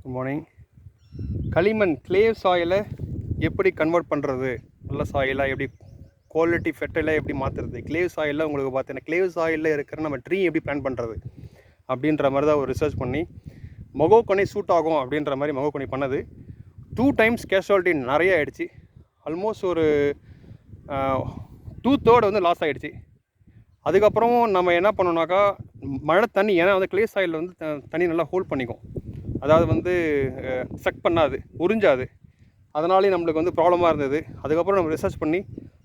Good morning. களிமண் clay சாயிலை எப்படி convert பண்ணுறது, நல்ல சாயிலாக எப்படி குவாலிட்டி ஃபெர்டைலாக எப்படி மாற்றுறது, கிளே சாயிலில் உங்களுக்கு பார்த்தீங்கன்னா கிளே சாயிலில் இருக்கிற நம்ம ட்ரீ எப்படி பிளான் பண்ணுறது அப்படின்ற மாதிரி தான் ஒரு ரிசர்ச் பண்ணி மொகோக்கனி சூட் ஆகும் அப்படின்ற மாதிரி மொகோக்கனி பண்ணது. 2 times கேஷுவாலிட்டி நிறைய ஆகிடுச்சு. ஆல்மோஸ்ட் ஒரு 2/3 வந்து லாஸ் ஆகிடுச்சு. அதுக்கப்புறம் நம்ம என்ன பண்ணோம்னாக்கா மழை தண்ணி, ஏன்னா வந்து கிளே சாயில் வந்து தண்ணி நல்லா ஹோல்ட் பண்ணிக்கும், அதாவது வந்து சக் பண்ணாது, உறிஞ்சாது. அதனாலேயும் நம்மளுக்கு வந்து ப்ராப்ளமாக இருந்தது. அதுக்கப்புறம் நம்ம ரிசர்ச் பண்ணி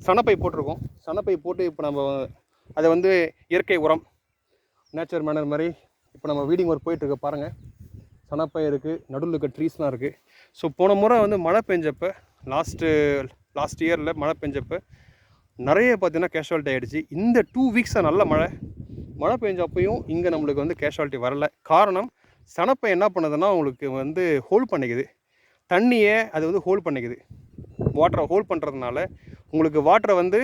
சணப்பை போட்டிருக்கோம். சணப்பை போட்டு இப்போ நம்ம அதை வந்து இயற்கை உரம் நேச்சர் மேனர் மாதிரி இப்போ நம்ம வீடிங் ஒர்க் போயிட்டுருக்கு. பாருங்கள், சணப்பை இருக்குது, நடுவில் இருக்க ட்ரீஸ்லாம் இருக்குது. ஸோ போன முறை வந்து மழை பெஞ்சப்போ லாஸ்ட் இயரில் மழை பெஞ்சப்போ நிறைய பார்த்திங்கன்னா கேஷுவாலிட்டி ஆகிடுச்சு. இந்த 2 weeks நல்ல மழை பெஞ்சப்பையும் இங்கே நம்மளுக்கு வந்து கேஷுவாலிட்டி வரலை. காரணம், சணப்பை என்ன பண்ணுதுன்னா உங்களுக்கு வந்து ஹோல்ட் பண்ணிக்குது, தண்ணியை அது வந்து ஹோல்ட் பண்ணிக்குது. வாட்டரை ஹோல்ட் பண்ணுறதுனால உங்களுக்கு வாட்டரை வந்து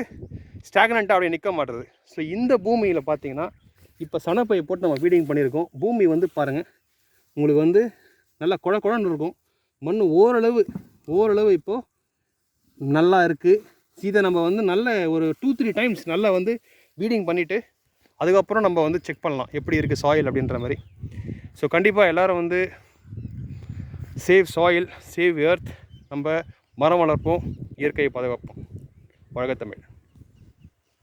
ஸ்டாக்னண்ட்டாக அப்படியே நிற்க மாட்டுறது. ஸோ இந்த பூமியில் பார்த்திங்கன்னா இப்போ சணப்பை போட்டு நம்ம ஃபீடிங் பண்ணியிருக்கோம். பூமி வந்து பாருங்கள், உங்களுக்கு வந்து நல்லா குழன்னு இருக்கும். மண் ஓரளவு இப்போது நல்லா இருக்குது. இதை நம்ம வந்து நல்ல ஒரு 2-3 times நல்லா வந்து ஃபீடிங் பண்ணிவிட்டு அதுக்கப்புறம் நம்ம வந்து செக் பண்ணலாம் எப்படி இருக்குது சாயில் அப்படின்ற மாதிரி. ஸோ கண்டிப்பாக எல்லோரும் வந்து சேவ் சாயில், சேவ் எர்த், நம்ம மரம் வளர்ப்போம், இயற்கையை பாதுகாப்போம். வாழ்க தமிழ்.